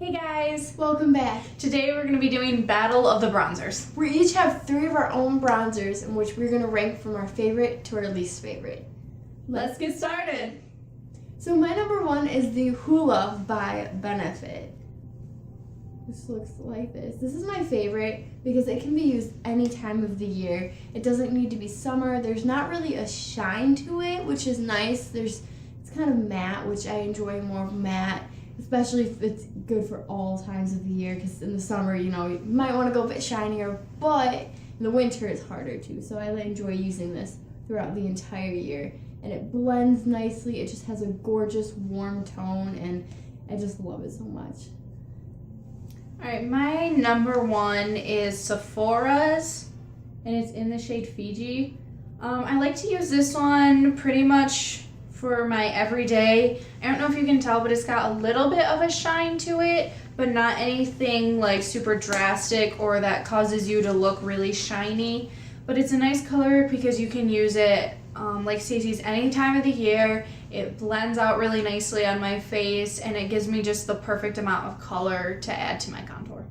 Hey guys! Welcome back. Today we're going to be doing Battle of the Bronzers. We each have 3 of our own bronzers in which we're going to rank from our favorite to our least favorite. Let's get started. So my number 1 is the Hula by Benefit. This looks like this. This is my favorite because it can be used any time of the year. It doesn't need to be summer. There's not really a shine to it, which is nice. It's kind of matte, which I enjoy more of matte. Especially if it's good for all times of the year, because in the summer, you might want to go a bit shinier, but in the winter it's harder to. So I enjoy using this throughout the entire year. And it blends nicely. It just has a gorgeous warm tone, and I just love it so much. Alright, my number 1 is Sephora's, and it's in the shade Fiji. I like to use this one pretty much for my everyday. I don't know if you can tell, but it's got a little bit of a shine to it, but not anything like super drastic or that causes you to look really shiny. But it's a nice color because you can use it, like Stacey's, any time of the year. It blends out really nicely on my face, and it gives me just the perfect amount of color to add to my contour.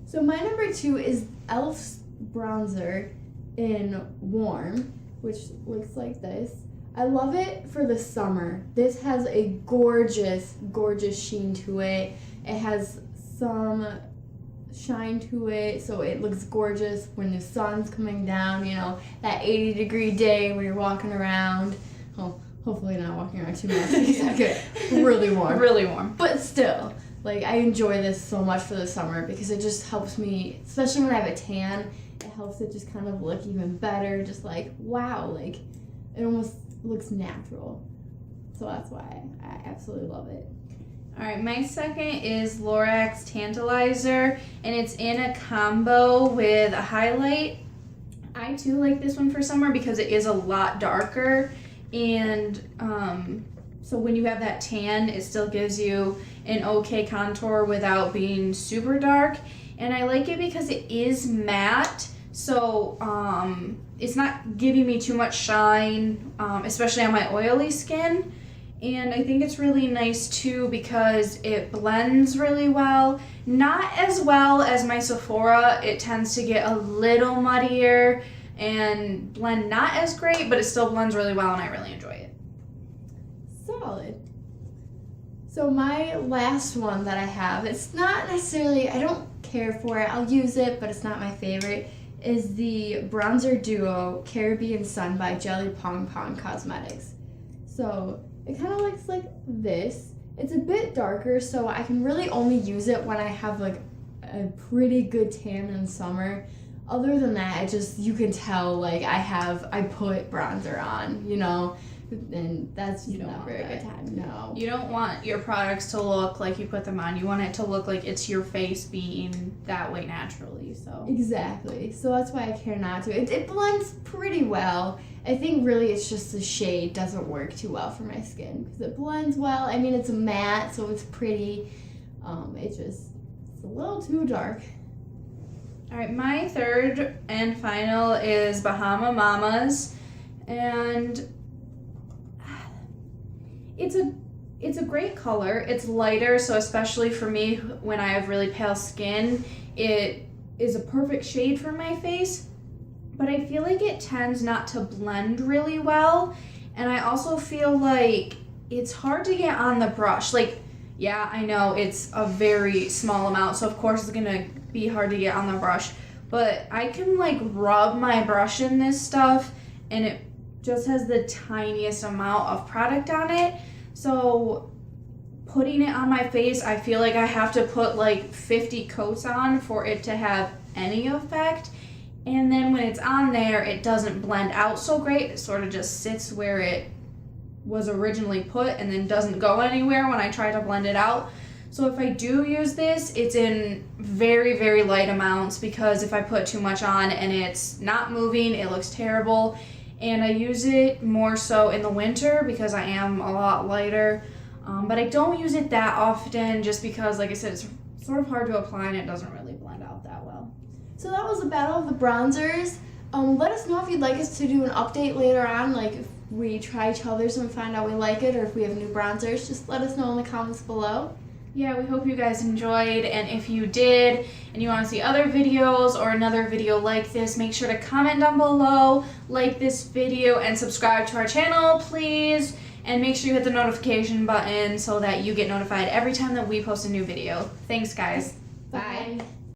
So my number 2 is e.l.f.'s bronzer in Warm, which looks like this. I love it for the summer. This has a gorgeous, gorgeous sheen to it. It has some shine to it, so it looks gorgeous when the sun's coming down, that 80-degree day when you're walking around. Well, hopefully not walking around too much because I get really warm. Really warm. But still, I enjoy this so much for the summer because it just helps me, especially when I have a tan, it helps it just kind of look even better. Just wow, it almost looks natural. So that's why I absolutely love it. Alright, my second is Lorax Tantalizer, and it's in a combo with a highlight. I too like this one for summer because it is a lot darker, and so when you have that tan, it still gives you an okay contour without being super dark. And I like it because it is matte, so it's not giving me too much shine, especially on my oily skin. And I think it's really nice too because it blends really well. Not as well as my Sephora. It tends to get a little muddier and blend not as great, but it still blends really well and I really enjoy it. Solid. So my last one that I have, it's not necessarily, I don't care for it. I'll use it, but it's not my favorite, is the Bronzer Duo Caribbean Sun by Jelly Pong Pong Cosmetics. So it kind of looks like this. It's a bit darker, so I can really only use it when I have a pretty good tan in summer. Other than that, you can tell I put bronzer on, and that's just not a very good time. No. You don't want your products to look like you put them on. You want it to look like it's your face being that way naturally. So exactly. So that's why I care not to. It blends pretty well. I think really it's just the shade doesn't work too well for my skin because it blends well. I mean, it's a matte, so it's pretty. It's a little too dark. All right, my third and final is Bahama Mama's, and it's a great color. It's lighter, so especially for me when I have really pale skin, it is a perfect shade for my face, but I feel like it tends not to blend really well, and I also feel like it's hard to get on the brush. Yeah, I know it's a very small amount, so of course it's gonna be hard to get on the brush, but I can rub my brush in this stuff and it just has the tiniest amount of product on it. So putting it on my face, I feel like I have to put 50 coats on for it to have any effect. And then when it's on there, it doesn't blend out so great. It sort of just sits where it was originally put and then doesn't go anywhere when I try to blend it out. So if I do use this, it's in very, very light amounts because if I put too much on and it's not moving, it looks terrible. And I use it more so in the winter because I am a lot lighter. But I don't use it that often just because, like I said, it's sort of hard to apply and it doesn't really blend out that well. So that was the Battle of the Bronzers. Let us know if you'd like us to do an update later on, if we try each other's and find out we like it, or if we have new bronzers. Just let us know in the comments below. Yeah, we hope you guys enjoyed, and if you did and you want to see other videos or another video like this, make sure to comment down below, like this video, and subscribe to our channel, please. And make sure you hit the notification button so that you get notified every time that we post a new video. Thanks, guys. Bye.